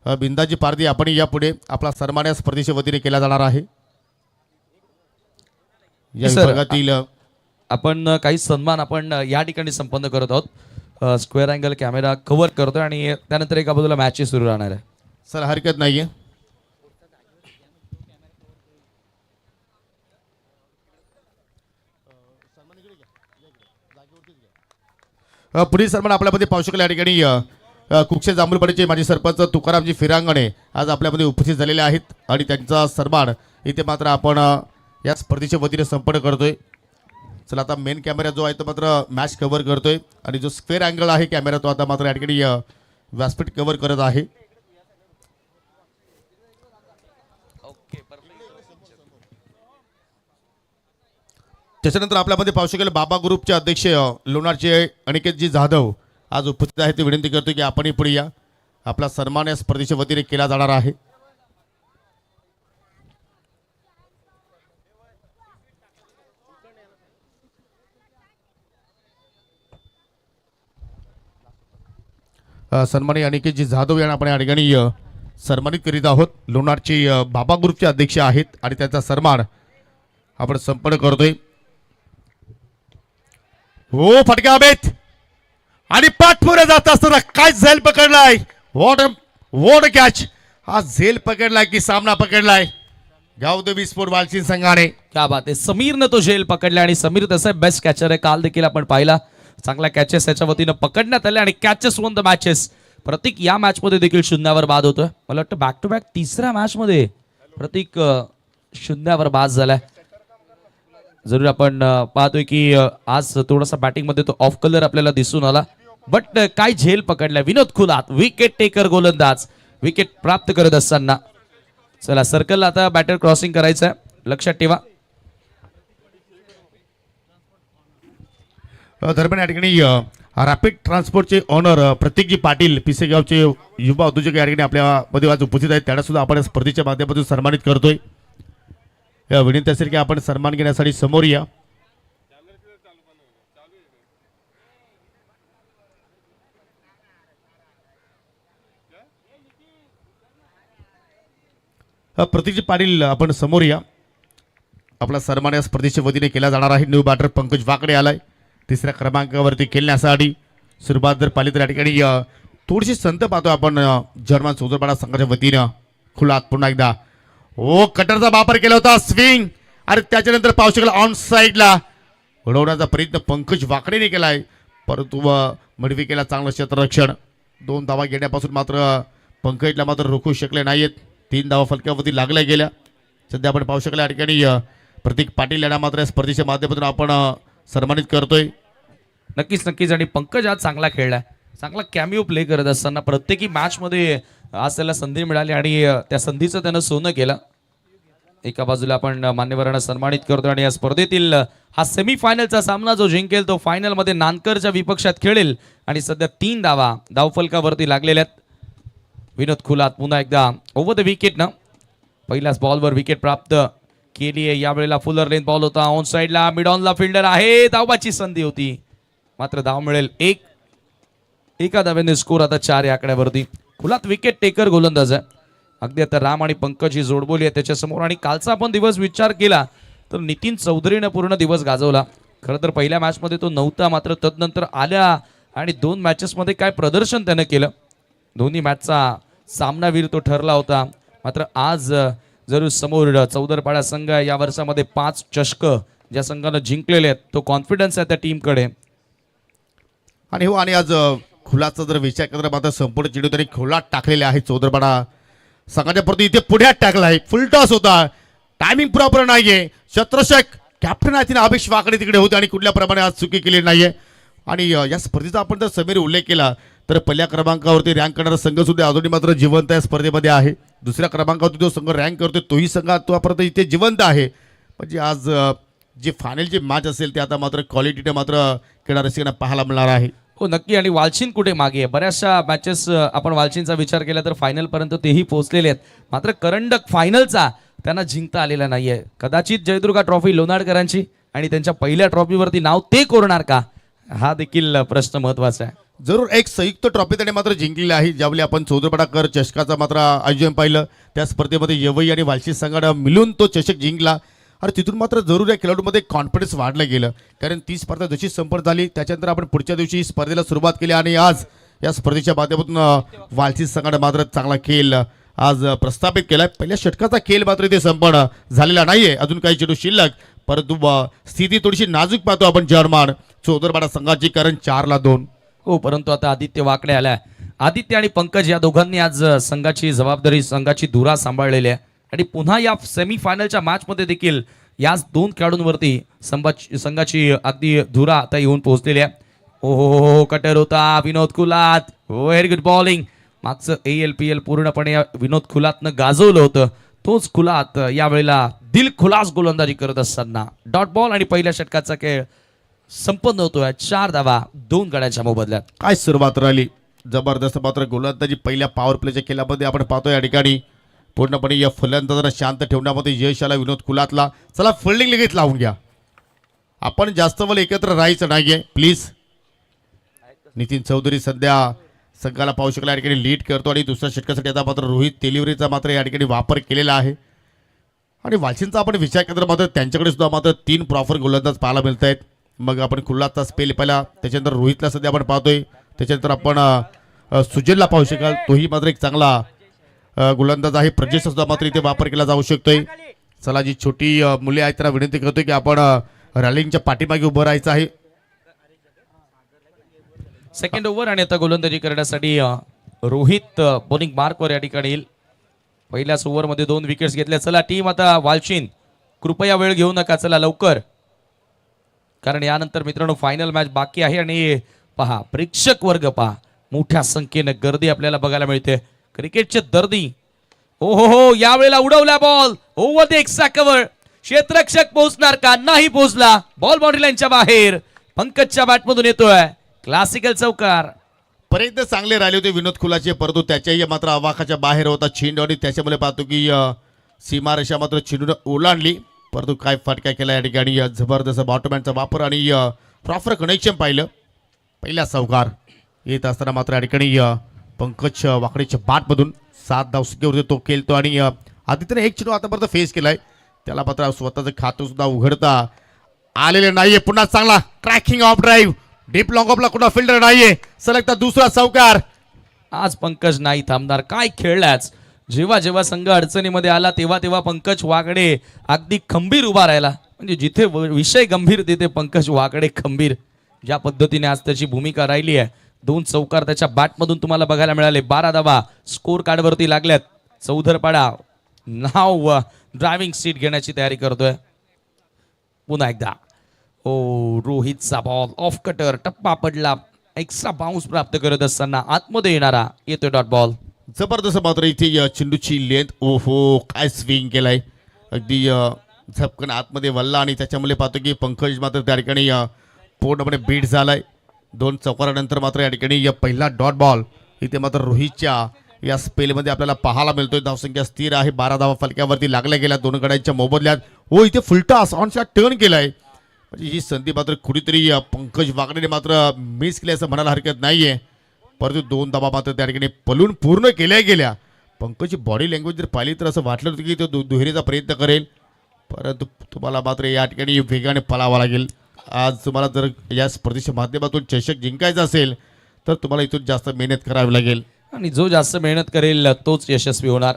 बिंदाजी पारदी आपण यापुढे आपला सन्मान या स्पर्धेच्या वतीने केला जाणार आहे। या विभागातील आपण काही सन्मान आपण या ठिकाणी संपन्न करत आहोत। स्क्वेअर अँगल कॅमेरा कव्हर करतोय आणि त्यानंतर एका बाजूला मॅचेस सुरू राहणार आहे। सर हरकत नाहीये। पुढील सन्मान आपल्यामध्ये पाहू शकाल या ठिकाणी कुक्षे जांभूळपाडीचे माजी सरपंच तुकारामजी फिरांगणे आज आपल्यामध्ये उपस्थित झालेले आहेत आणि त्यांचा सन्मान इथे मात्र आपण या स्पर्धेच्या वतीने संपन्न करतोय। चला आता मेन कॅमेरा जो आहे तो मात्र मॅच कव्हर करतोय आणि जो स्क्वेअर अँगल आहे कॅमेरा तो आता मात्र या ठिकाणी व्यासपीठ कव्हर करत आहे। त्याच्यानंतर आपल्यामध्ये पाहू शकेल बाबा ग्रुपचे अध्यक्ष लोणारचे अनिकेतजी जाधव आज उपस्थित आहेत। ते विनंती करतो की आपणही पुढे या, आपला सन्मान या स्पर्धेच्या वतीने केला जाणार आहे। सन्माननीय अनिकेतजी जाधव यांना आपण या ठिकाणी सन्मानित करीत आहोत। लोणारचे बाबा ग्रुपचे अध्यक्ष आहेत आणि त्यांचा सन्मान आपण संपन्न करतोय। हो फटका अमित आणि पाठपुरे जात असताना काय झेल पकडलाय, वॉट कॅच, हा झेल पकडलाय की सामना पकडलाय गावदेवी स्पोर्ट वालचीन संघाने। क्या बात आहे, समीरनं तो झेल पकडला आणि समीर तसं बेस्ट कॅचर आहे। काल देखील आपण पाहिला चांगला कॅचेस याच्या वतीनं पकडण्यात आले आणि कॅचेस वन द मॅचेस। प्रतीक या मॅच मध्ये देखील शून्यावर बाद होतोय। मला वाटतं बॅक टू बॅक तिसऱ्या मॅच मध्ये प्रतीक शून्यावर बाद झालाय। जरूर आपण पाहतोय की आज थोडासा बॅटिंग मध्ये तो ऑफ कलर आपल्याला दिसून आला, बट काय झेल पकडलाय विनोद खुलात, विकेट टेकर गोलंदाज विकेट प्राप्त करत असताना। चला सर्कलला आता बॅटर क्रॉसिंग करायचं आहे, लक्षात ठेवा। दरम्यान या ठिकाणी रॅपिड ट्रान्सपोर्टचे ऑनर प्रतीकजी पाटील पिसेगावचे युवा उद्योजक या ठिकाणी आपल्या मध्ये आज उपस्थित आहेत। त्यांना सुद्धा आपण स्पर्धेच्या माध्यमातून सन्मानित करतोय। या विनंती असेल की आपण सन्मान घेण्यासाठी समोर या। प्रतीकजी पाटील आपण समोर या, आपला सन्मान या स्पर्धेच्या वतीने केला जाणार आहे। न्यू बॅटर पंकज वाकडे आलाय तिसऱ्या क्रमांकावरती खेळण्यासाठी। सुरुवात जर पाहिली तर या ठिकाणी थोडीशी संत पाहतो आपण जर्मन सोजरपाडा संघाच्या वतीनं। खुलात पुन्हा एकदा ओ कटरचा वापर केला होता, स्विंग आणि त्याच्यानंतर पाहू शकेल ऑन साईडला उडवण्याचा प्रयत्न पंकज वाकडेने केलाय, परंतु मडविकेला चांगलं क्षेत्ररक्षण। 2 धावा घेण्यापासून मात्र पंकजला मात्र रोखू शकले नाहीत। 3 धावा फलकावरती लागल्या गेल्या। सध्या आपण पाहू शकले या ठिकाणी प्रतीक पाटील यांना मात्र स्पर्धेच्या माध्यमातून आपण सन्मानित करतोय। नक्कीच आणि पंकज आज चांगला खेळलाय, चांगला कॅमिओ प्ले करत असताना प्रत्येकी मॅच मध्ये आज त्याला संधी मिळाली आणि त्या संधीचं त्यानं सोनं केलं। एका बाजूला आपण मान्यवरांना सन्मानित करतो आणि या स्पर्धेतील हा सेमीफायनलचा सामना जो जिंकेल तो फायनल मध्ये नानकरच्या विपक्षात खेळेल आणि सध्या 3 धावा धावफलकावरती लागलेल्या आहेत। विनोद खुलात पुन्हा एकदा ओव्हर द विकेट ना पहिल्याच बॉलवर विकेट प्राप्त केली आहे। यावेळेला फुलर लेंथ बॉल होता, ऑन साइडला मिड ऑनला फिल्डर आहे, धावाची संधी होती मात्र धाव मिळेल एका धाव्याने स्कोर आता 4 या आकड्यावरती। खुलात विकेट टेकर गोलंदाज आहे। अगदी आता राम आणि पंकज ही जोडबोली आहे त्याच्यासमोर। आणि कालचा आपण दिवस विचार केला तर नितीन चौधरीने पूर्ण दिवस गाजवला। खरं तर पहिल्या मॅच मध्ये तो नव्हता, मात्र तदनंतर आल्या आणि 2 मॅचेस मध्ये काय प्रदर्शन त्यानं केलं। दोन्ही मॅचचा सामनावीर तो ठरला होता, मात्र आज जरूर समोर चौदरपाडा संघ या वर्षामध्ये 5 चषक ज्या संघानं जिंकलेले आहेत तो कॉन्फिडन्स आहे त्या टीमकडे। आणि हो आणि आज खुलाचा जर विचार केला मात्र संपूर्ण चेंडू तरी खुलात टाकलेले आहे। चौदरपाडा संघाच्या प्रती इथे पुढ्यात टाकला आहे, फुल टॉस होता, टायमिंग प्रॉपर नाहीये। शत्रशक कॅप्टन आहेत अभिष वाकडे तिकडे होते आणि कुठल्या प्रमाणे आज चुकी केली नाहीये। आणि या स्पर्धेचा आपण जर समीर उल्लेख केला तर पहिल्या क्रमांकावरती रँक करणारा संघ सुद्धा अजूनही मात्र जिवंत या स्पर्धेमध्ये आहे। दुसऱ्या क्रमांकावरती जो संघ रँक करतोय तोही संघ आतापर्यंत इथे जिवंत आहे। म्हणजे आज जे फायनलची मॅच असेल ते आता मात्र क्वालिटीने मात्र क्रीडा रसिकांना पाहायला मिळणार आहे। हो नक्की, आणि वालचीन कुठे मागे आहे। बऱ्याचशा मॅचेस आपण वालचीनचा विचार केला तर फायनल पर्यंत तेही पोहोचलेले आहेत, मात्र करंडक फायनलचा त्यांना जिंकता आलेला नाहीये। कदाचित जयदुर्गा ट्रॉफी लोणारकरांची आणि त्यांच्या पहिल्या ट्रॉफीवरती नाव ते कोरणार का, हा देखील प्रश्न महत्त्वाचा आहे। जरूर एक संयुक्त ट्रॉफी त्याने मात्र जिंकलेली आहे. ज्यावेळी आपण चौदरपाडाकर चषकाचा मात्र आयोजन पाहिलं त्या स्पर्धेमध्ये यवई आणि वालशी संघानं मिळून तो चषक जिंकला आणि तिथून मात्र जरूर या खेळाडूमध्ये कॉन्फिडन्स वाढलं गेलं. कारण ती स्पर्धा जशी संपन्न झाली त्याच्यानंतर आपण पुढच्या दिवशी स्पर्धेला सुरुवात केली आणि आज या स्पर्धेच्या माध्यमातून वालशी संघानं मात्र चांगला खेळ आज प्रस्थापित केलाय. पहिल्या षटकाचा खेळ मात्र इथे संपन्न झालेला नाहीये, अजून काही चेंडू शिल्लक, परंतु स्थिती थोडीशी नाजूक पाहतो आपण जर्मन चौदरपाडा संघाची, कारण 4-2. हो, परंतु आता आदित्य वाकडे आलाय. आदित्य आणि पंकज या दोघांनी आज संघाची जबाबदारी, संघाची धुरा सांभाळलेली आहे आणि पुन्हा या सेमीफायनलच्या मॅचमध्ये देखील याच दोन खेळाडूंवरती संघाची अगदी धुरा आता येऊन पोहोचलेली आहे. हो, कटर होता Vinod Kulat. Very good bowling. मागचं ALPL पूर्णपणे या विनोद खुलातनं गाजवलं होतं. तोच खुलात यावेळेला दिलखुलास गोलंदाजी करत असताना डॉट बॉल आणि पहिल्या षटकाचा खेळ संपन्न होतोय 4 धावा 2 गड्याच्या मोबदल्यात. काय सुरुवात राहिली जबरदस्त. मात्र गोलंदाजी पहिल्या पॉवर प्लेच्या खेळामध्ये आपण पाहतोय या ठिकाणी पूर्णपणे या फलंदाजांना शांत ठेवण्यामध्ये यश आला विनोद कुलातला. चला फिल्डिंग लगेच लावून घ्या, आपण जास्त वेळ एकत्र राहायचं नाहीये प्लीज. नितीन चौधरी सध्या संघाला पाहू शकला या ठिकाणी लीड करतो आणि दुसऱ्या षटकासाठी आता मात्र रोहित तेलिवरीचा मात्र या ठिकाणी वापर केलेला आहे. आणि वालशींचा आपण विचार केला तर मात्र त्यांच्याकडे सुद्धा मात्र 3 प्रॉपर गोलंदाज पाहायला मिळत आहेत. मग आपण कुल्लाचा स्पेल पाहिला, त्याच्यानंतर रोहितला सध्या आपण पाहतोय, त्याच्यानंतर आपण सुजलला पाहू शकाल, तोही मात्र एक चांगला गोलंदाज आहे. प्रजेशचा सुद्धा मात्र इथे वापर केला जाऊ शकतोय. चला जी छोटी मुले आहेत त्यांना विनंती करतोय की आपण रॅलिंगच्या पाठीमागे उभं राहायचं आहे. सेकंड ओव्हर आणि आता गोलंदाजी करण्यासाठी रोहित बॉलिंग मार्कवर या ठिकाणी येईल. पहिल्याच ओव्हरमध्ये 2 विकेट्स घेतल्या. चला टीम आता वालशीन कृपया वेळ घेऊ नका, चला लवकर, कारण यानंतर मित्रांनो फायनल मॅच बाकी आहे. आणि पहा प्रेक्षक वर्ग पहा, मोठ्या संख्येने गर्दी आपल्याला बघायला मिळते. क्रिकेटचे दर्दी. हो, यावेळेला उडवला ball over the extra cover. क्षेत्ररक्षक पोहोचणार का? नाही पोहोचला. बॉल बाउंड्री लाईनच्या बाहेर. पंकजच्या बॅटमधून येतोय क्लासिकल चौकार. प्रयत्न चांगले राहिले होते विनोद खुलाचे, परंतु त्याच्याही मात्र आवाकाच्या बाहेर होता चेंडू आणि त्याच्यामुळे पाहतो की सीमारेषा मात्र चेंडून ओलांडली. परंतु काय फटका केला या ठिकाणी. जबरदस्त बॉटमॅनचा वापर आणि प्रॉपर कनेक्शन पाहिलं. पहिला चौकार येत असताना मात्र या ठिकाणी पंकज वाकडेच्या बॅटमधून 7 धावसंख्येवरती तो खेळतो आणि आदित्यने एक चेंडू आतापर्यंत फेस केलाय, त्याला मात्र स्वतःचं खातं सुद्धा उघडता आलेले नाहीये. पुन्हा चांगला tracking off drive, deep long ऑफला कुठला फिल्डर नाहीये. सलगता दुसरा चौकार. आज पंकज नाही थांबणार. काय खेळलाच. जेव्हा जेव्हा संघ अडचणीमध्ये आला तेव्हा पंकज वाकडे अगदी खंबीर उभा राहिला. म्हणजे जिथे विषय गंभीर तिथे पंकज वाकडे खंबीर. ज्या पद्धतीने आज त्याची भूमिका राहिली आहे. 2 चौकार त्याच्या बॅटमधून तुम्हाला बघायला मिळाले. 12 धावा स्कोर कार्डवरती लागल्यात. चौधरपाडा नाव ड्रायव्हिंग सीट घेण्याची तयारी करतोय. पुन्हा एकदा रोहितचा बॉल ऑफ कटर, टप्पा पडला. एक्स्ट्रा बाउन्स प्राप्त करत असताना आतमध्ये येणारा येतोय डॉट बॉल. जबरदस्त मात्र इथे चेंडूची लेंथ. काय स्विंग केलाय, अगदी झपकन आतमध्ये वल्ला आणि त्याच्यामुळे पाहतो की पंकज मात्र त्या ठिकाणी पूर्णपणे बीट झालाय. 2 चौकारानंतर मात्र या ठिकाणी पहिला डॉट बॉल इथे मात्र रोहितच्या या स्पेलमध्ये आपल्याला पाहायला मिळतोय. धावसंख्या स्थिर आहे. 12 धावा फलक्यावरती लागल्या गेल्या 2 गड्यांच्या मोबदल्यात. इथे फुलटास ऑन शॉट टर्न केलाय. म्हणजे ही संधी मात्र कुठेतरी पंकज वाकडेने मात्र मिस केली असं म्हणायला हरकत नाहीये. परंतु 2 धावा मात्र त्या ठिकाणी पलून पूर्ण केल्या गेल्या. पंकजची बॉडी लँग्वेज जर पाहिली तर असं वाटलं होतं की तो दुहेरीचा प्रयत्न करेल, परंतु तुम्हाला मात्र या ठिकाणी वेगाने पळावं लागेल. आज तुम्हाला जर या स्पर्धेच्या माध्यमातून चषक जिंकायचं असेल तर तुम्हाला इथून जास्त मेहनत करावी लागेल आणि जो जास्त मेहनत करेल तोच यशस्वी होणार.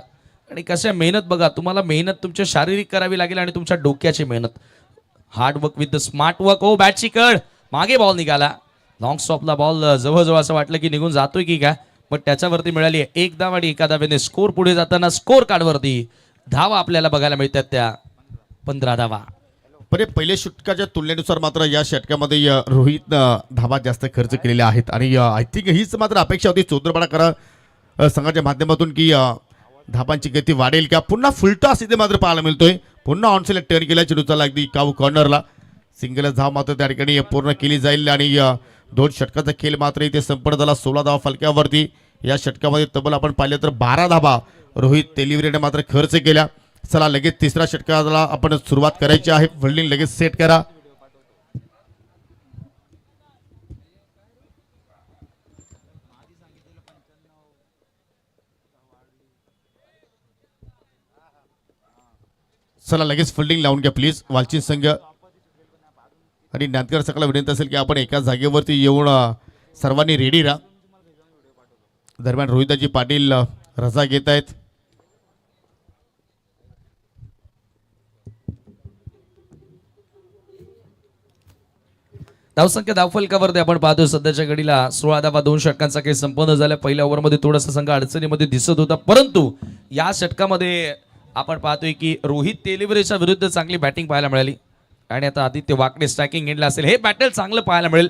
आणि कसं मेहनत बघा, तुम्हाला मेहनत तुमच्या शारीरिक करावी लागेल आणि तुमच्या डोक्याची मेहनत. Hard work with the smart work. बॅटची कड मागे बॉल निघाला. लॉंग स्टॉपला बॉल जवळजवळ असं वाटलं की निघून जातोय की काय, पण त्याच्यावरती मिळाली 1 धाव आणि 1 धावेने स्कोर पुढे जाताना स्कोर कार्डवरती धावा आपल्याला बघायला मिळतात त्या 15 धावा. पण पहिल्या षटकाच्या तुलनेनुसार मात्र या षटकामध्ये रोहितनं धावा जास्त खर्च केलेल्या आहेत आणि आय थिंक हीच मात्र अपेक्षा होती चौदरपाडा संघाच्या माध्यमातून की धाबांची गती वाढेल का. पुन्हा फुलटॉस इथे मात्र पाहायला मिळतोय. पुन्हा ऑनसेला टर्न केला चेंडूचा अगदी काऊ कॉर्नरला. सिंगल धाव मात्र त्या ठिकाणी पूर्ण केली जाईल आणि 2 षटकाचा खेळ मात्र इथे संपन्न झाला. 16 धावा फलक्यावरती. या षटकामध्ये तब्बल आपण पाहिलं तर 12 धावा रोहित तेलिवरेने मात्र खर्च केल्या. चला लगेच तिसऱ्या षटकाला आपण सुरुवात करायची आहे. फिल्डिंग लगेच सेट करा. चला लगेच फिल्डिंग लावून घ्या प्लीज वालचिंद संघ. आणि नांदकर सगळ्या विनंती असेल की आपण एका जागेवरती येऊन सर्वांनी रेडी राहा. दरम्यान रोहिदाजी पाटील रजा घेत आहेत. धावसंख्या धावफलकावरती आपण पाहतो सध्याच्या घडीला 16 धावा 2 षटकांचा खेळ संपन्न झाला. पहिल्या ओव्हरमध्ये थोडासा संघ अडचणीमध्ये दिसत होता, परंतु या षटकामध्ये आपण पाहतोय की रोहित तेलिवरेच्या विरुद्ध चांगली बॅटिंग पाहायला मिळाली आणि आता आदित्य वाकडे स्ट्रायकिंग एंडला असेल. हे बॅटल चांगलं पाहायला मिळेल.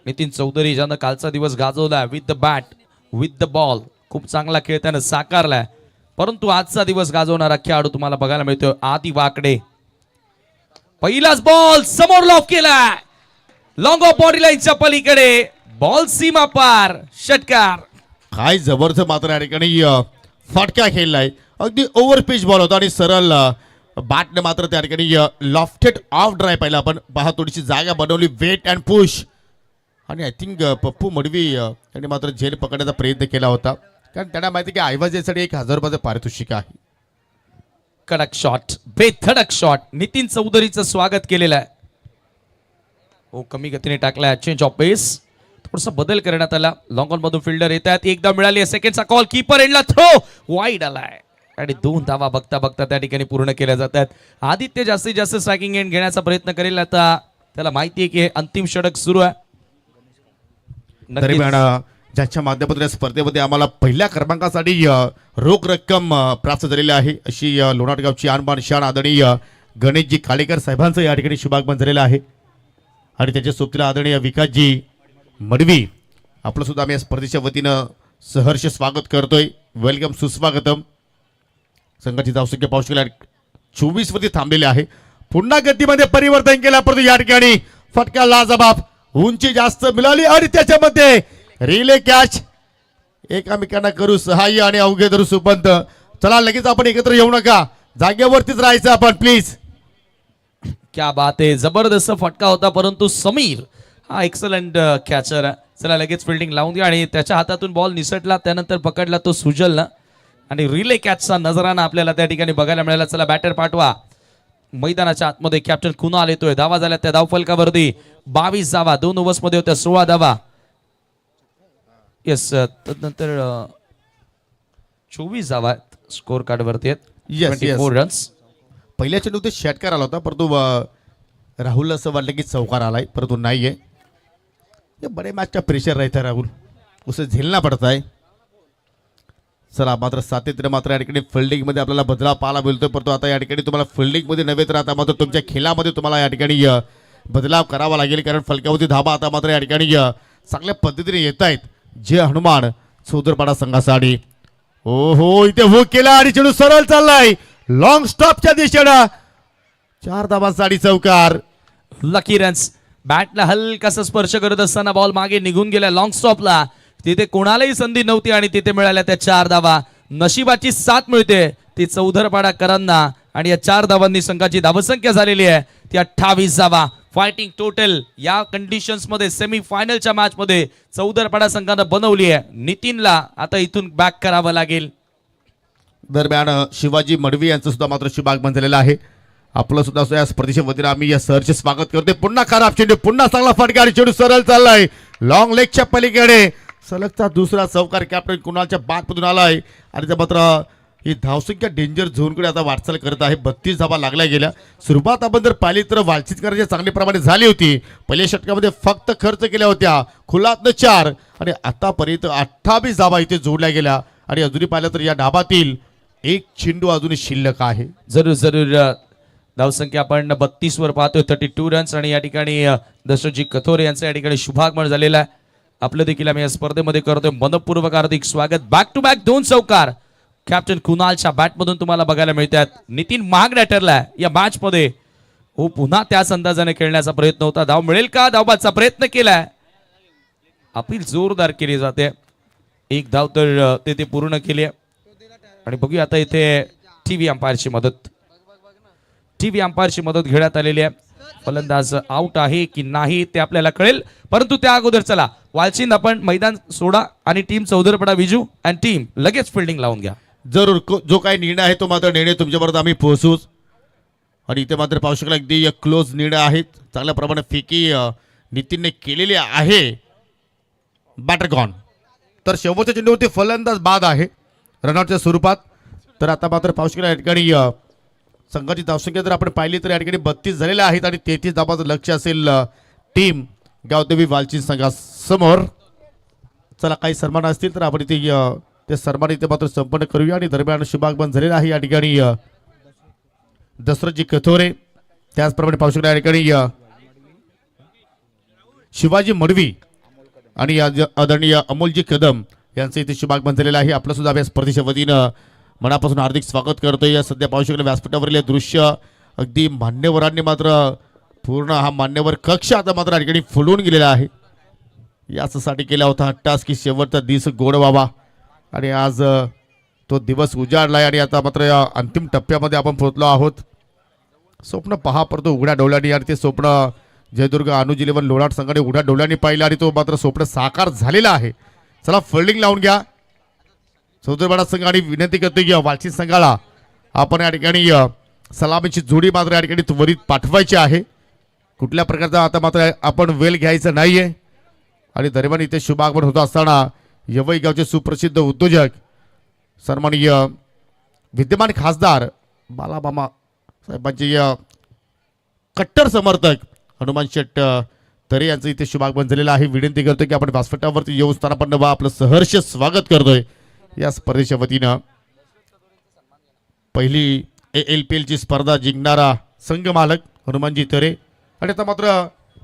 नितीन चौधरी ज्यानं कालचा दिवस गाजवला with the bat with the ball, खूप चांगला खेळ त्यानं साकारलाय. परंतु आजचा दिवस गाजवणारा खेळाडू तुम्हाला बघायला मिळतोय आदि वाकडे. पहिलाच बॉल समोर लॉक केलाय, लॉंग ऑफ बॉडी लाईनच्या पलीकडे, बॉल सीमा पार, षटकार. काय जबरदस्त मात्र या ठिकाणी फटका खेळलाय. अगदी ओव्हर पिच बॉल होता आणि सरळ बॅटने मात्र त्या ठिकाणी लॉफ्टेड ऑफ ड्राय पाहिला आपण. पहा थोडीशी जागा बनवली, वेट अँड पुश. आणि आय थिंक पप्पू मडवी यांनी मात्र झेल पकडण्याचा प्रयत्न केला होता, कारण त्यांना माहिती की ऐवजीसाठी 1000 रुपयाचं पारितोषिक आहे. कडक शॉट, बेधडक शॉट. नितीन चौधरीचं स्वागत केलेलं आहे. हो, कमी गतीने टाकलाय, चेंज ऑफ पेस, थोडासा बदल करण्यात आला. लॉंग ऑन मधून फिल्डर येत आहेत. एकदा मिळाली, सेकंडचा कॉल, कीपर एंडला थ्रो, वाईड आलाय आणि 2 धावा बघता बघता त्या ठिकाणी पूर्ण केल्या जातात. आदित्य जास्तीत जास्त स्ट्रायकिंग एंड घेण्याचा प्रयत्न करेल. आता त्याला माहिती आहे की अंतिम षटक सुरू आहे. दरम्यान ज्याच्या माध्यमातून या स्पर्धेमध्ये आम्हाला पहिल्या क्रमांकासाठी रोख रक्कम प्राप्त झालेली आहे अशी लोणारगावची आणबाण शान आदरणीय गणेशजी काळेकर साहेबांचं या ठिकाणी शुभागमन झालेलं आहे. आणि त्याच्या सोबतीला आदरणीय विकासजी मडवी आपलं सुद्धा आम्ही या स्पर्धेच्या वतीनं सहर्ष स्वागत करतोय. वेलकम, सुस्वागतम. संघाची धावसंख्या पाहू शकाल 24 वरती थांबलेले आहे. पुन्हा गतीमध्ये परिवर्तन केलं, परंतु या ठिकाणी फटका लाजबाब, उंची जास्त मिळाली आणि त्याच्यामध्ये रिले कॅच. एकमेकांना करू सहाय्य आणि अवघे धरू सुपंत. चला लगेच आपण एकत्र येऊ नका, जागेवरतीच राहायचं आपण प्लीज. क्या बात आहे, जबरदस्त फटका होता, परंतु समीर हा एक्सलंट कॅचर आहे. चला लगेच फिल्डिंग लावून द्या आणि त्याच्या हातातून बॉल निसटला, त्यानंतर पकडला तो सुजलनं आणि रिले कॅचचा नजराना आपल्याला त्या ठिकाणी बघायला मिळाला. चला बॅटर पाठवा मैदानाच्या आतमध्ये. कॅप्टन कुणाल येतोय. धावा झाल्या त्या धावफलकावरती 22 धावा 2 ओव्हर्स मध्ये होत्या, 16 धावा. येस, तदनंतर 24 धावा स्कोर कार्ड वरती आहेत. Yes, 24 runs. पहिल्या चेंडूत षटकार आला होता, परंतु राहुलला असं वाटलं की चौकार आलाय, परंतु नाहीये. ये बड़े मैच का प्रेशर रहता है राहुल, उसे झेलना पड़ता है. चला मात्र सातत्याने मात्र या ठिकाणी फिल्डिंगमध्ये आपल्याला बदलाव पाहायला मिळतोय, परंतु आता या ठिकाणी तुम्हाला फिल्डिंगमध्ये नव्हे तर आता मात्र तुमच्या खेळामध्ये तुम्हाला या ठिकाणी बदलाव करावा लागेल, कारण फलकावरती धाबा आता मात्र या ठिकाणी चांगल्या पद्धतीने येत आहेत. जे हनुमान चौदरपाडा संघासाठी. हो हो, इथे हुक केला आणि चेंडू सरळ चाललाय लॉंग स्टॉपच्या दिशेनं. 4 धावांसाठी चौकार. Lucky runs. बॅटला हलकासा स्पर्श करत असताना बॉल मागे निघून गेला लॉंग स्टॉपला. तिथे कोणालाही संधी नव्हती आणि तिथे मिळाल्या त्या 4 धावा. नशिबाची साथ मिळते ती चौधरपाडाकरांना आणि या 4 धावांनी संघाची धावसंख्या झालेली आहे ती 28 धावा. फायटिंग टोटल या कंडिशन्स मध्ये सेमी फायनलच्या मॅच मध्ये चौधरपाडा संघानं बनवली आहे. नितीनला आता इथून बॅक करावं लागेल. दरम्यान शिवाजी मडवी यांचं सुद्धा मात्र शुभागमन झालेलं आहे. आपलं सुद्धा या स्पर्धेच्या वतीनं आम्ही या सरचे स्वागत करतोय. पुन्हा खराब चेंडू, पुन्हा चांगला फटका आणि चेंडू सरळ चाललाय लॉंग लेगच्या पलीकडे. सलगचा दुसरा चौकार कॅप्टन कुणालच्या बॅटमधून आलाय आणि त्या मात्र ही धावसंख्या डेंजर झोनकडे आता वाटचाल करत आहे. 32 धावा लागल्या गेल्या. सुरुवात आपण जर पाहिली तर वालचितकरांच्या चांगल्या प्रमाणे झाली होती. पहिल्या षटकामध्ये फक्त खर्च केल्या होत्या खुलातनं 4 आणि आतापर्यंत 28 धावा इथे जोडल्या गेल्या आणि अजूनही पाहिलं तर या डाबातील एक चेंडू अजूनही शिल्लक आहे. जरूर जरूर धावसंख्या आपण 32 वर पाहतोय, 32 रन्स. आणि या ठिकाणी दशरथजी कथोरे यांचं या ठिकाणी शुभागमन झालेलं आहे. आपलं देखील आम्ही या स्पर्धेमध्ये करतोय मनपूर्वक हार्दिक स्वागत. बॅक टू बॅक 2 चौकार कॅप्टन कुणालच्या बॅटमधून तुम्हाला बघायला मिळतात. नितीन महागड्या ठरलाय या मॅच मध्ये. हो, पुन्हा त्याच अंदाजाने खेळण्याचा प्रयत्न होता. धाव मिळेल का? धावबाचा प्रयत्न केलाय. अपील जोरदार केली जाते. 1 धाव तर ते पूर्ण केली आहे. आणि बघूया आता इथे टीव्ही अंपायरची मदत घेण्यात आलेली आहे. फलंदाज आउट आहे की नाही ते आपल्याला कळेल, परंतु त्या अगोदर चला वालचिंद आपण मैदान सोडा आणि टीम चौधरपाडा विजू आणि टीम लगेच फिल्डिंग लावून घ्या. जरूर जो काही निर्णय आहे तो मात्र निर्णय तुमच्याबरोबर आम्ही पोहोचूच. आणि इथे मात्र पाहू शकला अगदी क्लोज निर्णय आहेत. चांगल्या प्रमाणे फेकी नितीनने केलेली आहे. Batter gone. तर शेवटच्या चेंडूवरती फलंदाज बाद आहे रनआउटच्या स्वरूपात. तर आता मात्र पाहू शकला या ठिकाणी संघाची धावसंख्या जर आपण पाहिली तर या ठिकाणी 32 झालेल्या आहेत आणि 33 धावांचं लक्ष असेल टीम गावदेवी वालचीन संघासमोर. चला काही सन्मान असतील तर आपण इथे ते सन्मान इथे मात्र संपन्न करूया. आणि दरम्यान शुभागमन झालेलं आहे या ठिकाणी दशरथजी कथोरे. त्याचप्रमाणे पाहू शकला या ठिकाणी शिवाजी मडवी आणि आदरणीय अमोलजी कदम यांचं इथे शुभागमन झालेलं आहे. आपलं सुद्धा या स्पर्धेच्या वतीनं मनापासून हार्दिक स्वागत करतोय. सध्या पाहू शकले व्यासपीठावरील दृश्य अगदी मान्यवरांनी मात्र पूर्ण हा मान्यवर कक्ष आता मात्र या ठिकाणी फुलून गेलेला आहे. यासाठी केला होता हट्टास की शेवटचा दिवस गोड व्हावा आणि आज तो दिवस उजाडलाय आणि आता मात्र या अंतिम टप्प्यामध्ये आपण पोहोचलो आहोत. स्वप्न पहा परंतु उघड्या डोळ्यांनी आणि ते स्वप्न जयदुर्ग अनुज 11 लोणाट संघाने उघड्या डोळ्यांनी पाहिलं आणि तो मात्र स्वप्न साकार झालेला आहे. चला फिल्डिंग लावून घ्या चौधरीपाडा संघ आणि विनंती करतो की वालचीन संघाला आपण या ठिकाणी सलामीची जोडी मात्र या ठिकाणी त्वरित पाठवायची आहे. कुठल्या प्रकारचा आता मात्र आपण वेल घ्यायचं नाहीये. आणि दरम्यान इथे शुभागमन होत असताना यवई गावचे सुप्रसिद्ध उद्योजक सन्माननीय विद्यमान खासदार बालामामा साहेबांचे कट्टर समर्थक हनुमान शेट तरे यांचं इथे शुभागमन झालेलं आहे. विनंती करतो की आपण व्यासपीठावरती येऊन स्थानापन्न व्हा. आपलं सहर्ष स्वागत करतोय या स्पर्धेच्या वतीनं. पहिली ALPL ची स्पर्धा जिंकणारा संघ मालक हनुमानजी तरे. आणि आता मात्र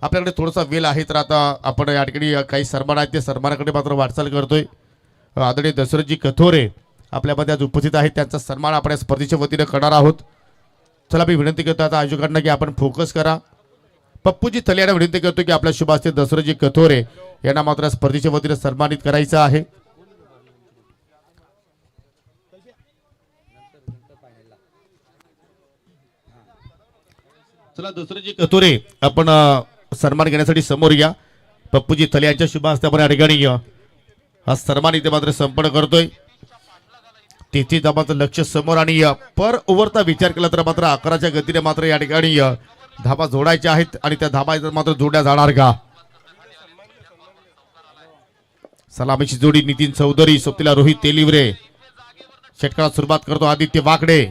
आपल्याकडे थोडासा वेळ आहे तर आता आपण या ठिकाणी काही सन्मान आहेत ते सन्मानाकडे मात्र वाटचाल करतोय. आदरणीय दशरथजी कथोरे आपल्यामध्ये आज उपस्थित आहेत. त्यांचा सन्मान आपण या स्पर्धेच्या वतीनं करणार आहोत. चला मी विनंती करतो आता आयोजकांना की आपण फोकस करा. पप्पूजी थले यांना विनंती करतो की आपल्या शुभ हस्ते दशरथजी कथोरे यांना मात्र स्पर्धेच्या वतीनं सन्मानित करायचं आहे. चला दशरथजी कथोरे आपण सन्मान घेण्यासाठी समोर या. पप्पूजी थले यांच्या शुभ हस्ते आपण या ठिकाणी हा सन्मान इथे मात्र संपन्न करतोय. 33 धावांचं लक्ष समोर आणि पर ओव्हरचा विचार केला तर मात्र 11च्या गतीने मात्र या ठिकाणी धावा जोडायच्या आहेत आणि त्या धावा मात्र जोडल्या जाणार का. सलामीची जोडी नितीन चौधरी सोबतीला रोहित तेलिवरे. षटकाला सुरुवात करतो आदित्य वाकडे.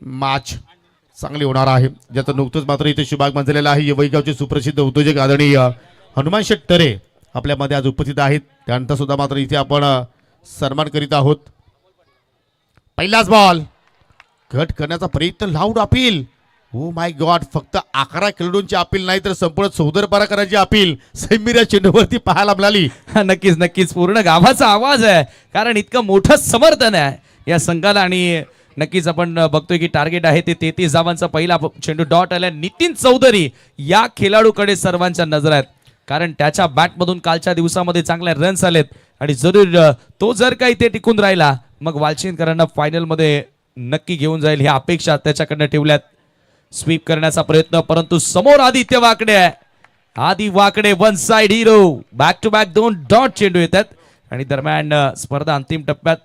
मॅच चांगली होणार आहे ज्याचं नुकतंच मात्र इथे शुभागमन झालेलं आहे. यवई गावचे सुप्रसिद्ध उद्योजक आदरणीय हनुमान शेट तरे आपल्यामध्ये आज उपस्थित आहेत. त्यानंतर सुद्धा मात्र इथे आपण सन्मान करीत आहोत. पहिलाच बॉल कट करण्याचा प्रयत्न loud appeal. O my God. फक्त 11 खेळाडूंची अपील नाही तर संपूर्ण चौधरपारा करायची अपील सैमीर चेंडूवरती पाहायला मिळाली. नक्कीच नक्कीच पूर्ण गावाचा आवाज आहे कारण इतकं मोठं समर्थन आहे या संघाला. आणि नक्कीच आपण बघतोय की टार्गेट आहे ते 33 धावांचा पहिला चेंडू डॉट आला. नितीन चौधरी या खेळाडूकडे सर्वांच्या नजर आहेत कारण त्याच्या बॅटमधून कालच्या दिवसामध्ये चांगले रन्स आलेत आणि जरूर तो जर काही ते टिकून राहिला मग वालचीनकरांना फायनलमध्ये नक्की घेऊन जाईल ह्या अपेक्षा त्याच्याकडनं ठेवल्यात. स्वीप करण्याचा प्रयत्न परंतु समोर आदित्य वाकडे आहे. Aadi Wakde one side hero. Back to back 2 dot चेंडू येतात आणि दरम्यान स्पर्धा अंतिम टप्प्यात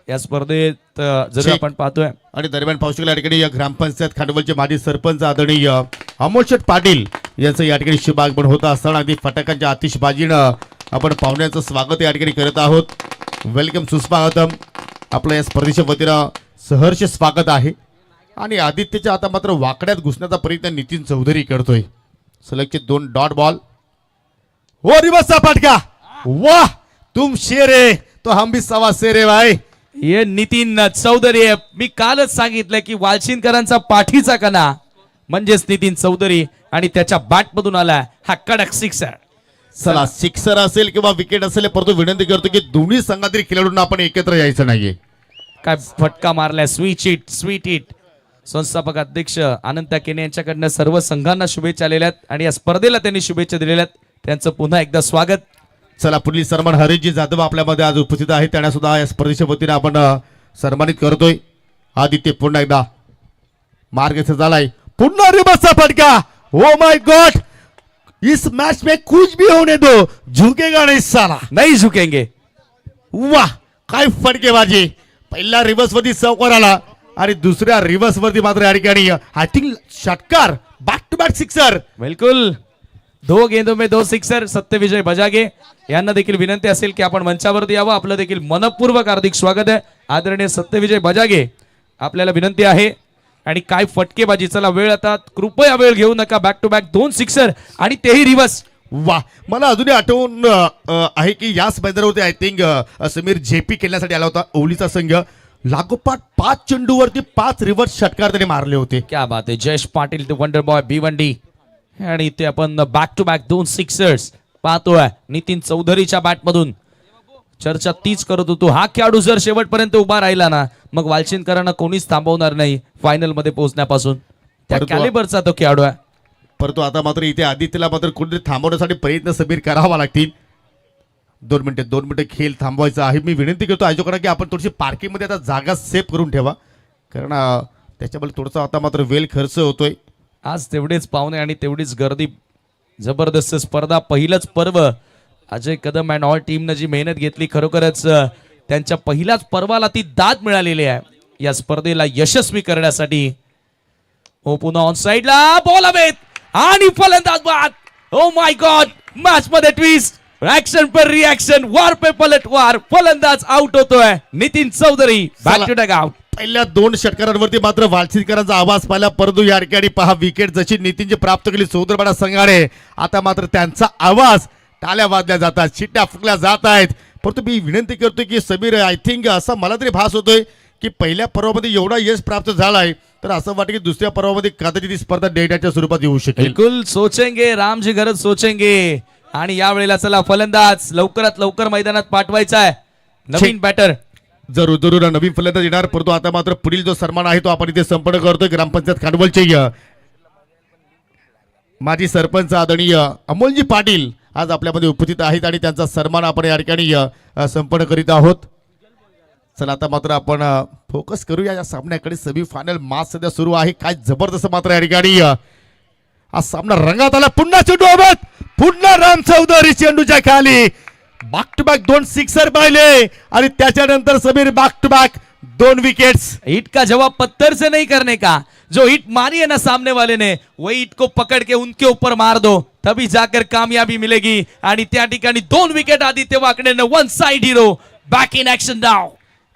या स्पर्धेत जरूर आपण पाहतोय. आणि दरम्यान पाहू शकला या ठिकाणी या ग्रामपंचायत खांडवलचे माजी सरपंच आदरणीय अमोल शेठ पाटील यांचं या ठिकाणी शुभागमन होत असताना अगदी फटाक्यांच्या आतिषबाजीनं आपण पाहुण्यांचं स्वागत या ठिकाणी करत आहोत. वेलकम सुस्वागतम. आपलं या स्पर्धेच्या वतीनं सहर्ष स्वागत आहे. आणि आदित्यच्या आता मात्र वाकड्यात घुसण्याचा प्रयत्न नितीन चौधरी करतोय. सलगचे 2 डॉट बॉल. हो रिवर्सचा फटका. वाह तुम शेर है तो हम भी सवा शेर है भाई. हे नितीन चौधरी आहे. मी कालच सांगितलं की वालचीनकरांचा पाठीचा कणा म्हणजेच नितीन चौधरी आणि त्याच्या बॅटमधून आला हा कडक सिक्सर. चला सिक्सर असेल किंवा विकेट असेल परंतु विनंती करतो की दोन्ही संघातील खेळाडूंना आपण एकत्र यायचं नाहीये. काय फटका मारलाय. Sweet hit. संस्थापक अध्यक्ष अनंत केने यांच्याकडनं सर्व संघांना शुभेच्छा आलेल्या आहेत आणि या स्पर्धेला त्यांनी शुभेच्छा दिलेल्या आहेत. त्यांचं पुन्हा एकदा स्वागत. चला पुढील सन्मान हरीशजी जाधव आपल्यामध्ये आज उपस्थित आहेत. त्यांना सुद्धा या स्पर्धेच्या वतीने आपण सन्मानित करतोय. आदित्य पुन्हा एकदा मार्ग झालाय. पुन्हा रिवर्सचा फटका. ओ माय गॉड. इस मैच में कुछ भी होने दो झुकेगा नहीं साला. नाही झुकेंगे. वाह काय फटकेबाजी. पहिला रिवर्स वरती चौकार आला आणि दुसऱ्या रिव्हर्स वरती मात्र या ठिकाणी आय थिंक षटकार बॅक टू बॅक सिक्सर. बिलकुल 2 गेंदों में 2 सिक्सर. सत्यविजय बजागे यांना देखील विनंती असेल की आपण मंचावरती यावं. आपलं देखील मनपूर्वक हार्दिक स्वागत आहे. आदरणीय सत्यविजय बजागे आपल्याला विनंती आहे. आणि काय फटकेबाजी. चला वेळ आता कृपया वेळ घेऊ नका. बॅक टू बॅक 2 सिक्सर आणि तेही रिव्हर्स. वा मला अजूनही आठवून आहे की याच मैदानावरती आय थिंक समीर जेपी खेळण्यासाठी आला होता. ओवलीचा संघ लागोपाठ 5 चेंडूवरती 5 रिव्हर्स षटकार त्याने मारले होते. क्या बात आहे. Jayesh Patil the wonder boy B1D. आणि इथे आपण बॅक टू बॅक 2 सिक्सर्स पाहतोय नितीन चौधरीच्या बॅट मधून. चर्चा तीच करत होतो. हा खेळाडू जर शेवटपर्यंत उभा राहिला ना मग वालचिंदकरांना कोणीच थांबवणार नाही फायनल मध्ये पोहोचण्यापासून. त्या परंतु- कॅलिबरचा तो खेळाडू आहे. परंतु आता मात्र इथे आदित्यला मात्र कुठेतरी थांबवण्यासाठी प्रयत्न समीर करावा लागतील. 2 मिनिटे खेळ थांबवायचा आहे. मी विनंती करतो आयोजकांना की आपण थोडीशी पार्किंग मध्ये आता जागा सेफ करून ठेवा कारण त्याच्यामुळे थोडासा आता मात्र वेळ खर्च होतोय. आज तेवढेच पाहुणे आणि तेवढीच गर्दी. जबरदस्त स्पर्धा. पहिलंच पर्व. अजय कदम अँड ऑल टीमनं जी मेहनत घेतली खरोखरच त्यांच्या पहिल्याच पर्वाला ती दाद मिळालेली आहे या स्पर्धेला यशस्वी करण्यासाठी. हो पुन्हा ऑन साइडला बॉल हवेत आणि फलंदाज बाद. Oh my god. मॅच मध्ये ट्विस्ट. ऍक्शन पर रिएक्शन. वार पे पलटवार. फलंदाज आउट होतोय. Nitin Chaudhari back to dugout. पहिल्या 2 षटकारांवरती मात्र वालचिंदकरांचा आवाज पाहिला. परंतु या ठिकाणी पहा विकेट जशी नितीनची प्राप्त केली सौदरबाडा संघाने आता मात्र त्यांचा आवाज टाळ्या वाजल्या जातात. शिट्ट्या फुकल्या जात आहेत. परंतु मी विनंती करतोय की समीर आय थिंक असा मला तरी भास होतोय की पहिल्या पर्वामध्ये एवढा यश प्राप्त झालाय तर असं वाटतं की दुसऱ्या पर्वामध्ये कदाचित ही स्पर्धा डेटाच्या स्वरूपात येऊ शकेल. बिलकुल सोचेंगे रामजी गरज सोचेंगे. आणि या वेळेला चला फलंदाज लवकरात लवकर मैदानात पाठवायचा आहे. नवीन बॅटर जरूर नवीन फलंदाज येणार. परंतु आता मात्र पुढील जो सन्मान आहे तो आपण इथे संपन्न करतोय. ग्रामपंचायत खांडवलचे माजी सरपंच आदरणीय अमोलजी पाटील आज आपल्यामध्ये उपस्थित आहेत आणि त्यांचा सन्मान आपण या ठिकाणी संपन्न करीत आहोत. चला आता मात्र आपण फोकस करूया या सामन्याकडे. सेमी फायनल मॅच सध्या सुरू आहे. काय जबरदस्त मात्र या ठिकाणी हा सामना रंगात आला. पुन्हा चेंडू अवत. पुन्हा राम चौधरी चेंडूच्या खाली. बॅक टू बॅक 2 सिक्सर पाहिले आणि त्याच्यानंतर Samir back to back 2 wickets. Hit का जवाब पत्थर से नहीं करने का. जो हिट मारी है ना सामने वाले ने वही हिट को पकड़ के उनके ऊपर मार दो तभी जाकर कामयाबी मिलेगी. आणि त्या ठिकाणी 2 विकेट आदित्य वाकडेने. 1 side hero. Back in action नाव.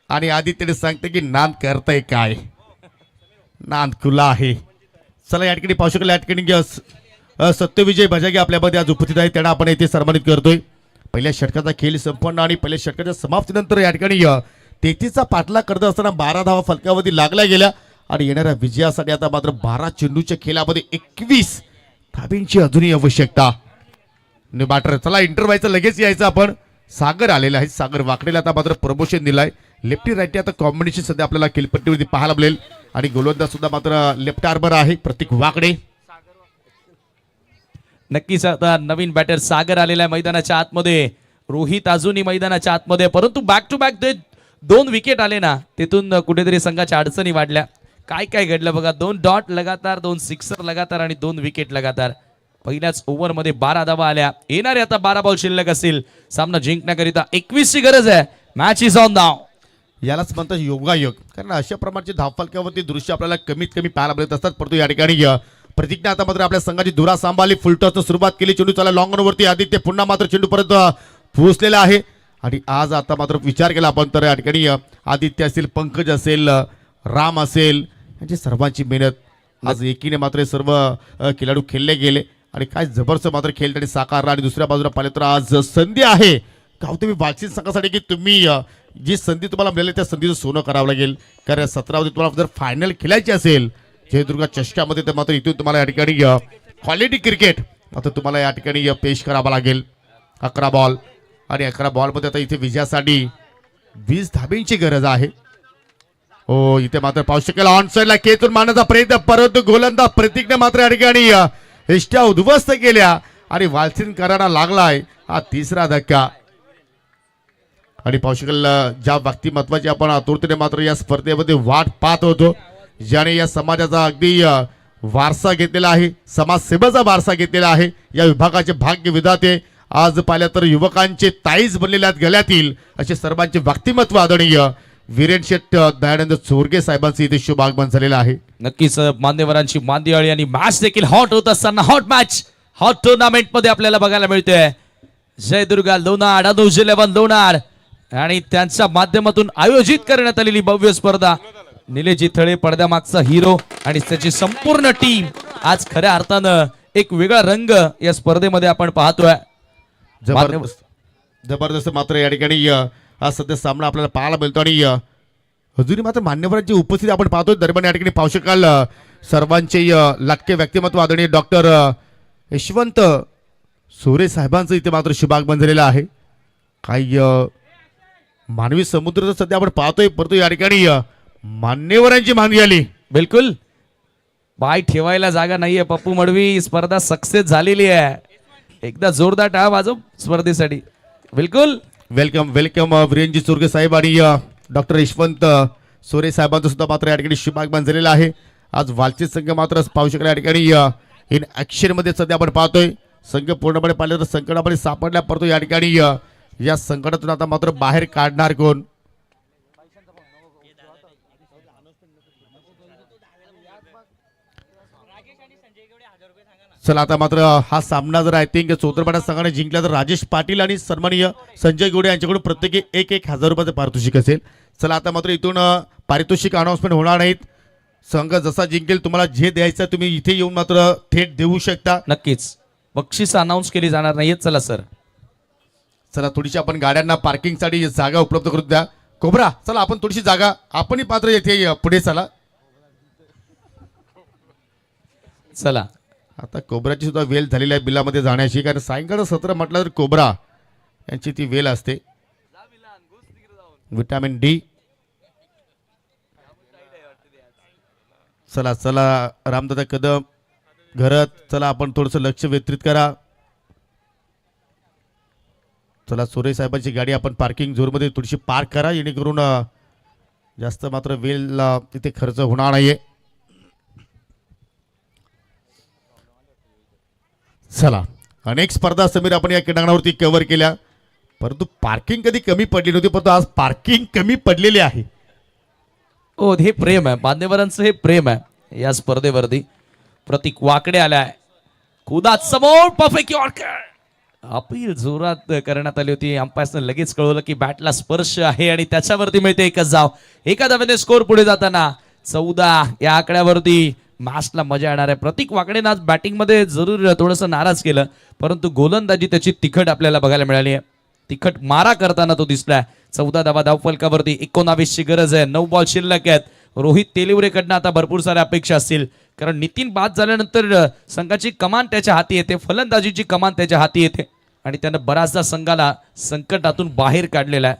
आणि आदित्यने सांगते की नांद करताय काय. नांद खुला आहे. चला या ठिकाणी पाहू शकाल या ठिकाणी सत्यविजय बजागे आपल्यामध्ये आज उपस्थित आहेत. त्यांना आपण येथे सन्मानित करतोय. पहिल्या षटकाचा खेळ संपन्न आणि पहिल्या षटकाच्या समाप्तीनंतर या ठिकाणी 33चा पाठलाग करत असताना 12 धावा फलकावरती लागल्या गेल्या आणि येणाऱ्या विजयासाठी आता मात्र 12 चेंडूच्या खेळामध्ये 21 धाब्यांची अजूनही आवश्यकता. बॅटर चला इंटरव्हायचं लगेच यायचं आपण. सागर आलेला आहे. सागर वाकडेला आता मात्र प्रमोशन दिलाय. लेफ्टी राईटी आता कॉम्बिनेशन सध्या आपल्याला खेळपट्टीवरती पाहायला मिळेल आणि गोलंदाज सुद्धा मात्र लेफ्ट आर्मर आहे प्रतीक वाकडे. नक्कीच आता नवीन बॅटर सागर आलेला आहे मैदानाच्या आतमध्ये. रोहित अजूनही मैदानाच्या आतमध्ये. परंतु बॅक टू बॅक 2 विकेट आले ना तिथून कुठेतरी संघाच्या अडचणी वाढल्या. काय काय घडलं बघा. 2 डॉट लगातार, 2 सिक्सर लगातार आणि 2 विकेट लगातार. पहिल्याच ओव्हरमध्ये 12 धावा आल्या. येणारे आता 12 बॉल शिल्लक असतील. सामना जिंकण्याकरिता 21 ची गरज आहे. मॅच इज ऑन नाव. यालाच म्हणतात योगायोग कारण अशा प्रकारचे धावफलकावरती दृश्य आपल्याला कमीत कमी पाहायला मिळत असतात. परंतु या ठिकाणी प्रतिज्ञा आता मात्र आपल्या संघाची धुरा सांभाळली. फुलटॉसनं सुरुवात केली. चेंडू चला लॉंग वरती. आदित्य पुन्हा मात्र चेंडू परत पोहोचलेला आहे आणि आज आता मात्र विचार केला आपण तर या ठिकाणी आदित्य असेल, पंकज असेल, राम असेल यांची सर्वांची मेहनत आज एकीने मात्र सर्व खेळाडू खेळले गेले आणि काय जबरदस्त मात्र खेळ त्यांनी साकारला. आणि दुसऱ्या बाजूला पाहिलं तर आज संधी आहे का तुम्ही वालचिंद संघासाठी की तुम्ही जी संधी तुम्हाला मिळाली त्या संधीचं सोनं करावं लागेल. कारण 17 तुम्हाला जर फायनल खेळायची असेल जयदुर्गा चषकामध्ये तर मात्र इथून तुम्हाला या ठिकाणी क्वालिटी क्रिकेट मात्र तुम्हाला या ठिकाणी पेश करावा लागेल. 11 बॉल आणि 11 बॉलमध्ये आता इथे विजयासाठी 20 धाब्यांची गरज आहे. हो इथे मात्र पाहू शकेल ऑन साईडला खेचून मारण्याचा प्रयत्न. परंतु गोलंदाज प्रतीकने मात्र या ठिकाणी इष्ट्या उद्ध्वस्त केल्या आणि वालचिंदकरांना लागलाय हा 3रा धक्का. आणि पाहू शकेल ज्या व्यक्तिमत्वाची आपण आतुरतेने मात्र या स्पर्धेमध्ये वाट पाहत होतो ज्याने या समाजाचा अगदी वारसा घेतलेला आहे, समाजसेवेचा वारसा घेतलेला आहे. या विभागाचे भाग्य विधाते आज पाहिल्या तर युवकांचे ताईज बनलेल्या गळ्यातील असे सर्वांचे व्यक्तिमत्व आदरणीय वीरेन शेट दयानंद चोरगे साहेबांचं इथे शुभ आगमन झालेलं आहे. नक्कीच मान्यवरांची मांदियाळी आणि मॅच देखील हॉट होत असताना हॉट मॅच हॉट टुर्नामेंट मध्ये आपल्याला बघायला मिळते. जय दुर्गा लोणार अनुज 11 लोणार आणि त्यांच्या माध्यमातून आयोजित करण्यात आलेली भव्य स्पर्धा. निलेश थळे पडद्यामागचा हिरो आणि त्याची संपूर्ण टीम आज खऱ्या अर्थानं एक वेगळा रंग या स्पर्धेमध्ये आपण पाहतोय. जबरदस्त जबरदस्त मात्र या ठिकाणी हा सध्या सामना आपल्याला पाहायला मिळतो आणि अजूनही मात्र मान्यवरांची उपस्थिती आपण पाहतोय. दरम्यान या ठिकाणी पाहू शकाल सर्वांचे लाख्य व्यक्तिमत्व आदरणीय डॉक्टर यशवंत सोरे साहेबांचं इथे मात्र शुभागमन झालेलं आहे. काही मानवी समुद्र तर सध्या आपण पाहतोय, परंतु या ठिकाणी मान्यवरांची मानवी आली. बिलकुल पाय ठेवायला जागा नाहीये. पप्पू मडवी स्पर्धा सक्सेस झालेली आहे. एकदा जोरदार टाळा वाजव स्पर्धेसाठी. बिलकुल वेलकम वेलकम वीरेंजी चोरगे साहेब आणि डॉक्टर यशवंत सोरे साहेबांचं सुद्धा मात्र या ठिकाणी शुभागमन झालेलं आहे. आज वालचीत संघ मात्र पाहू शकला या ठिकाणी इन ऍक्शन मध्ये सध्या आपण पाहतोय. संघ पूर्णपणे पाहिलं तर संकटामध्ये सापडल्या, परंतु या ठिकाणी या संकटातून आता मात्र बाहेर काढणार कोण. चला आता मात्र हा सामना जर आय थिंक चौतरपाडा संघाने जिंकला तर राजेश पाटील आणि सन्माननीय संजय गोडे यांच्याकडून प्रत्येकी 1,000 रुपयाचं पारितोषिक असेल. चला आता मात्र इथून पारितोषिक अनाउन्समेंट होणार नाहीत. संघ जसा जिंकेल तुम्हाला जे द्यायचं तुम्ही इथे येऊन मात्र थेट देऊ शकता. नक्कीच बक्षीस अनाऊन्स केली जाणार नाहीये. चला सर, चला थोडीशी आपण गाड्यांना पार्किंगसाठी जागा उपलब्ध करून द्या. कोबरा चला आपण थोडीशी जागा आपणही पात्र येथे पुढे चला. चला आता कोबराची सुद्धा वेल झालेली आहे बिलामध्ये जाण्याची, कारण सायंकाळ सत्र म्हटलं तर कोबरा यांची ती वेल असते. Vitamin D. चला चला रामदादा कदम घरात चला आपण थोडंसं लक्ष वितरित करा. चला सोरे साहेबांची गाडी आपण पार्किंग झोनमध्ये थोडीशी पार्क करा, जेणेकरून जास्त मात्र वेल तिथे खर्च होणार नाहीये. चला अनेक स्पर्धा समीर आपण या क्रीडांगणावरती कव्हर केल्या, परंतु पार्किंग कधी कमी पडली नव्हती, परंतु आज पार्किंग कमी पडलेली आहे. ओ हे प्रेम आहे मान्यवरांचं, हे प्रेम आहे या स्पर्धेवरती. प्रतीक वाकडे आलाय कुदात समोर परफेक्ट यॉर्कर. अपील जोरात करण्यात आली होती. अंपायरने लगेच कळवलं की बॅटला स्पर्श आहे आणि त्याच्यावरती मिळते एकच धाव. एका धावेने स्कोर पुढे जाताना 14 या आकड्यावरती मॅचला मजा येणार आहे. प्रतीक वाकडेनं आज बॅटिंगमध्ये जरूर थोडंसं नाराज केलं, परंतु गोलंदाजी त्याची तिखट आपल्याला बघायला मिळाली आहे. तिखट मारा करताना तो दिसलाय. 14 धावा धावफलकावरती 19ची गरज आहे. 9 बॉल शिल्लक आहेत. रोहित तेलिवरेकडनं आता भरपूर साऱ्या अपेक्षा असतील, कारण नितीन बाद झाल्यानंतर संघाची कमान त्याच्या हाती येते, फलंदाजीची कमान त्याच्या हाती येते आणि त्यानं बराचदा संघाला संकटातून बाहेर काढलेला आहे.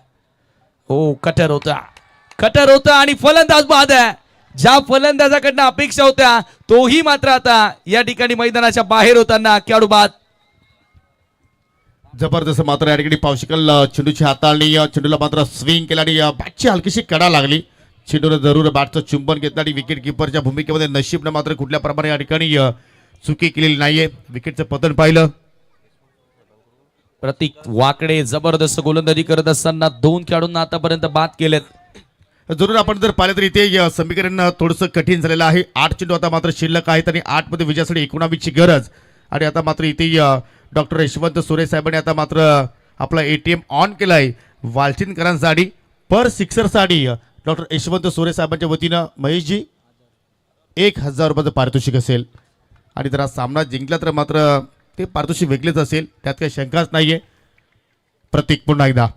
हो कटर होता आणि फलंदाज बाद आहे. ज्या फलंदाजाकडनं अपेक्षा होत्या तोही मात्र आता या ठिकाणी मैदानाच्या बाहेर होताना खेळाडू बाद. जबरदस्त मात्र या ठिकाणी पाहू शकाल चेंडूची हाताळणी, चेंडूला मात्र स्विंग केला आणि बॅटची हलकीशी कडा लागली. चेंडूने जरूर बॅटचं चुंबन घेतलं आणि विकेट किपरच्या भूमिकेमध्ये नशीबनं मात्र कुठल्या प्रमाणे या ठिकाणी चुकी केलेली नाहीये. विकेटचं पतन पाहिलं. प्रतीक वाकडे जबरदस्त गोलंदाजी करत असताना 2 खेळाडूंना आतापर्यंत बाद केलेत. जरूर आपण जर पाहिलं तर इथे समीकरण थोडंसं कठीण झालेलं आहे. 8 चेंडू आता मात्र शिल्लक आहेत आणि 8 मध्ये विजयासाठी 19ची गरज. आणि आता मात्र इथे डॉक्टर यशवंत सोरे साहेबांनी आता मात्र आपला ATM ऑन केलाय वालचिनकरांसाठी. पर सिक्सरसाठी डॉक्टर यशवंत सोरे साहेबांच्या वतीनं महेशजी 1,000 रुपयाचं पारितोषिक असेल. आणि जर हा सामना जिंकला तर मात्र ते पारितोषिक वेगळेच असेल, त्यात काही शंकाच नाहीये. प्रतीक पुन्हा एकदा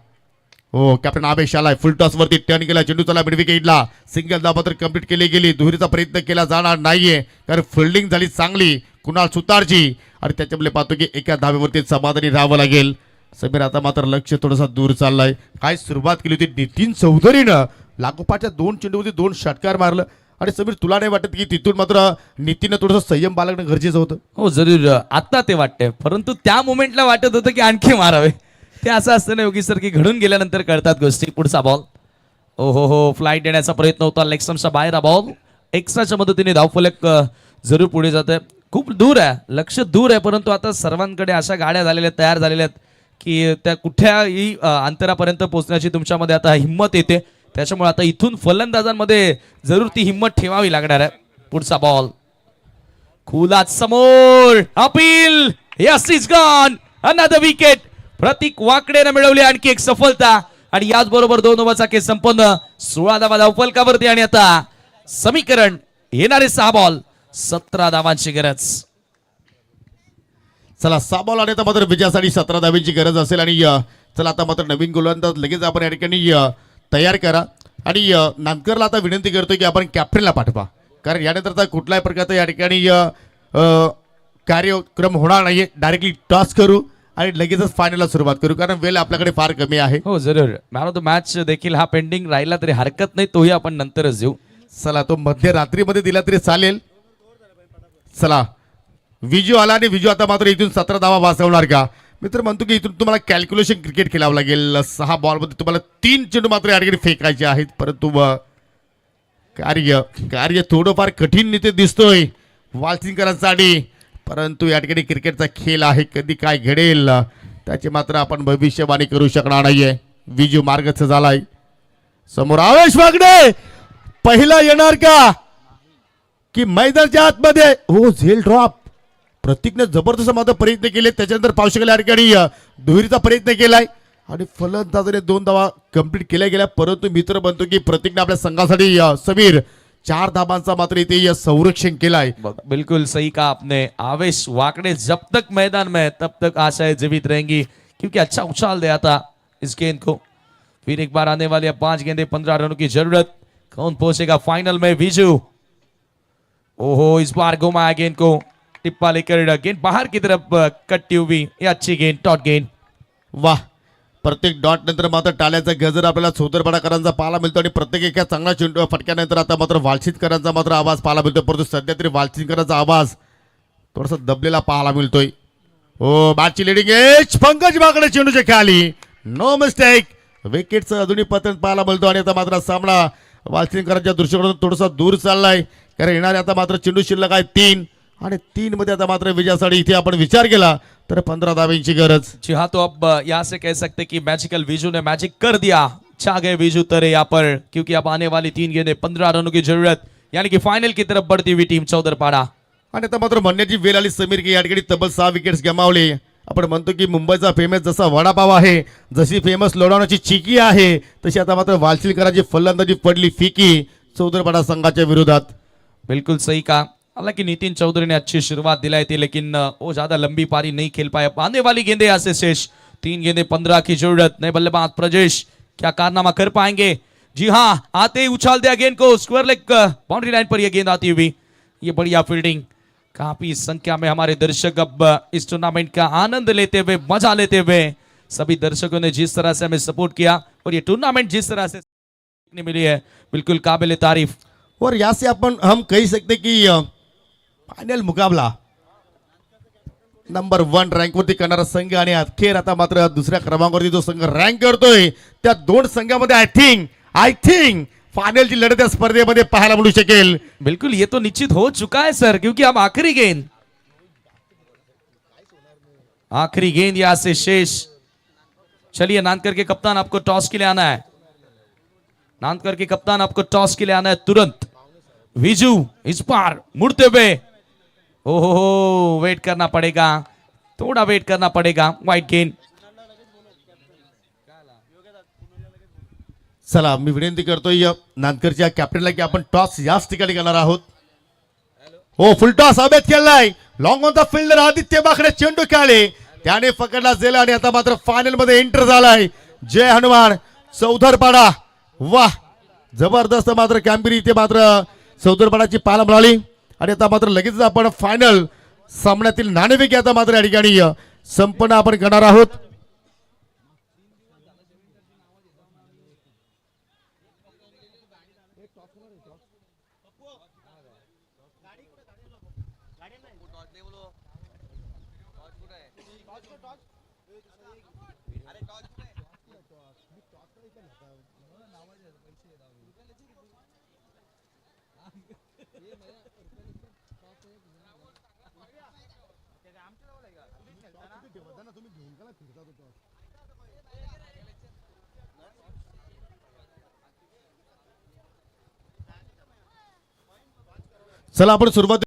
हो कॅप्टन आवेश आलाय. फुल टॉस वरती टर्न केला, चेंडू चला मिड विकेटला. सिंगल धाव मात्र कंप्लीट केली गेली. दुहेरीचा प्रयत्न केला जाणार नाहीये, कारण फिल्डिंग झाली चांगली कुणाल सुतारची आणि त्याच्यामुळे पाहतो की एका धावेवरती समाधानी राहावं लागेल. समीर आता मात्र लक्ष थोडंसं दूर चाललंय. काय सुरुवात केली होती नितीन चौधरीनं, लागोपाठच्या 2 चेंडूवरती 2 षटकार मारलं. आणि समीर तुला नाही वाटत की तिथून मात्र नितीननं थोडंसं संयम बाळगणं गरजेचं होतं? हो जरूर आता ते वाटतंय, परंतु त्या मोमेंटला वाटत होतं की आणखी मारावे. ते असं असतं ना योगी सर की घडून गेल्यानंतर कळतात गोष्टी. पुढचा बॉल हो फ्लाईट देण्याचा प्रयत्न होता. लेग स्टंपच्या बाहेर बॉल. एक्स्ट्राच्या मदतीने धावफलक जरूर पुढे जात आहे. खूप दूर आहे, लक्ष दूर आहे, परंतु आता सर्वांकडे अशा गाड्या झालेल्या आहेत, तयार झालेल्या आहेत की त्या कुठल्याही अंतरापर्यंत पोहोचण्याची तुमच्यामध्ये आता हिंमत येते. त्याच्यामुळे आता इथून फलंदाजांमध्ये जरूर ती हिंमत ठेवावी लागणार आहे. पुढचा बॉल खुलाच समोर appeal, yes is gone, another wicket. Pratik वाकडेने मिळवली आणखी एक सफलता आणि याच बरोबर 2 ओव्हरचा खेळ संपन्न. 16 धावा धावफलकावरती आणि आता समीकरण येणारे 6 बॉल 17 धावांची गरज. चला 6 बॉल आणि आता मात्र विजयासाठी 17 धावांची गरज असेल आणि चला आता मात्र नवीन गोलंदाज लगेच आपण या ठिकाणी तयार करा आणि नांदकरला आता विनंती करतो की आपण कॅप्टनला पाठवा, कारण यानंतर आता कुठल्याही प्रकारचा या ठिकाणी कार्यक्रम होणार नाहीये. डायरेक्टली टॉस करू आणि लगेचच फायनलला सुरुवात करू, कारण वेळ आपल्याकडे फार कमी आहे. हो जरूर, मॅन ऑफ द मॅच देखील हा पेंडिंग राहिला तरी हरकत नाही, तोही आपण नंतरच देऊ. चला तो मध्यरात्रीमध्ये दिला तरी चालेल. चला विजू आला आणि विजू आता मात्र इथून 17 धावा वाचवणार का? मित्र म्हणतो की इथून तुम्हाला कॅल्क्युलेशन क्रिकेट खेळावं लागेल. 6 बॉलमध्ये तुम्हाला 3 चेंडू मात्र या ठिकाणी फेकायचे आहेत, परंतु कार्य थोडंफार कठीण नीती दिसतोय वालसिंगकरांसाठी, परंतु या ठिकाणी क्रिकेटचा खेळ आहे, कधी काय घडेल त्याची मात्र आपण भविष्यवाणी करू शकणार नाहीये. विजू मार्गस्थ झालाय. समोर आवेश वागडे पहिला येणार का की मैदानाच्या आतमध्ये? हो झेल ड्रॉप. प्रतीकने जबरदस्त मात्र प्रयत्न केले, त्याच्यानंतर पाहू शकेल या ठिकाणी दुहेरीचा प्रयत्न केलाय आणि फलंदाजाने 2 धावा कंप्लीट केल्या गेल्या, परंतु मित्र म्हणतो की प्रतीकने आपल्या संघासाठी समीर 4 धाबांचा मात्र इथे संरक्षण केलाय. बिल्कुल सही कहा आपने. आवेश वाकड़े जब तक मैदान में तब तक आशाएं जीवित रहेंगी, क्योंकि अच्छा उछाल दिया था इस गेंद को. फिर एक बार आने वाली 5 गेंदें 15 रनों की जरूरत. कौन पहुंचेगा फाइनल में? विजू. ओहो इस बार घुमाया गेंद को, टिप्पा लेकर गेंद बाहर की तरफ कटती हुई. ये अच्छी गेंद, डॉट गेंद. वाह, प्रत्येक डॉट नंतर मात्र टाळ्याचा गजर आपल्याला सोदरपडाकरांचा पाहायला मिळतो आणि प्रत्येक एका चांगला चेंडू फटक्यानंतर आता मात्र वालशितकरांचा मात्र आवाज पाहायला मिळतो, परंतु सध्या तरी वालशितकरांचा आवाज थोडासा दबलेला पाहायला मिळतोय. हो बॅटची लिडिंग एज पंकज वाकडे चेंडूच्या खाली, नो मिस्टेक. विकेटचं अजूनही पतन पाहायला मिळतो आणि आता मात्र सामना वालशितकरांच्या दृष्टिकोनातून थोडासा दूर चाललाय, कारण येणारे आता मात्र चेंडू शिल्लक आहे 3 आणि 3 मध्ये आता मात्र विजयासाठी इथे आपण विचार केला तर 15 धावांची गरज. जी हाँ, तो अब यहाँ से कह सकते कि मैजिकल विजू ने मैजिक कर दिया. छा गए विजू तरे यहाँ पर, क्योंकि अब आने वाली 3 गेंदें 15 रनों की जरूरत, यानी कि फाइनल की तरफ बढ़ती हुई टीम चौधरपाड़ा. आणि आता मात्र म्हणण्याची वेळ आली समीर की या ठिकाणी तब्बल 6 विकेट्स गमावले. आपण म्हणतो की मुंबईचा फेमस जसा वडापाव आहे, जशी फेमस लोणावळ्याची चिकी आहे, तशी आता मात्र वालशिलकरांची फलंदाजी पडली फिकी चौधरपाड़ा संघाच्या विरोधात. बिल्कुल सही कहा. हालांकि नितिन चौधरी ने अच्छी शुरुआत दिलाई थी, लेकिन वो ज्यादा लंबी पारी नहीं खेल पाए. आने वाली गेंदे यहाँ से शेष, 3 गेंदें 15 की जरूरत. नए बल्लेबाज प्रजेश क्या कारनामा कर पाएंगे? जी हाँ, आते ही उछाल दिया गेंद को, स्क्वायर लेग बाउंड्री लाइन पर यह गेंद आती हुई. ये बढ़िया फील्डिंग. काफी संख्या में हमारे दर्शक अब इस टूर्नामेंट का आनंद लेते हुए, मजा लेते हुए, सभी दर्शकों ने जिस तरह से हमें सपोर्ट किया और ये टूर्नामेंट जिस तरह से मिली है, बिल्कुल काबिल तारीफ. और यहाँ से अपन हम कह सकते कि फायनल मुकाबला नंबर 1 रँकवरती करणारा संघ आणि अखेर आता मात्र दुसऱ्या क्रमांकावरती जो संघ रँक करतोय त्या 2 संघामध्ये आय थिंक फायनलची लढत या स्पर्धेमध्ये पाहायला मिळू शकेल. बिल्कुल, ये तो निश्चित हो चुका है सर, क्योंकि अब आखिरी गेंद यहां से शेष. चलिए नांदकर के कप्तान, आपको टॉस के लिए आना है. नांदकर के कप्तान, आपको टॉस के लिए आना है तुरंत. विजू इस बार मुड़ते हुए, ओहो वेट करना पड़ेगा, थोड़ा वेट करना पड़ेगा. वाइट गेंद. चला मी विनंती करतोय नांदकरच्या कॅप्टनला की आपण टॉस याच ठिकाणी करणार आहोत. हो फुल टॉस अभेद केलाय. Long on the fielder Aditya बाकडे चेंडू खेळले, त्याने पकडला गेला आणि आता मात्र फायनल मध्ये एंटर झालाय जय हनुमान चौधरपाडा. वाह, जबरदस्त मात्र कामगिरी इथे मात्र चौधरपाडाची पाहायला मिळाली आणि आता मात्र लगेच आपण फायनल सामन्यातील नाणेफेक आता मात्र या ठिकाणी संपन्न आपण करणार आहोत. चला आपण सुरुवात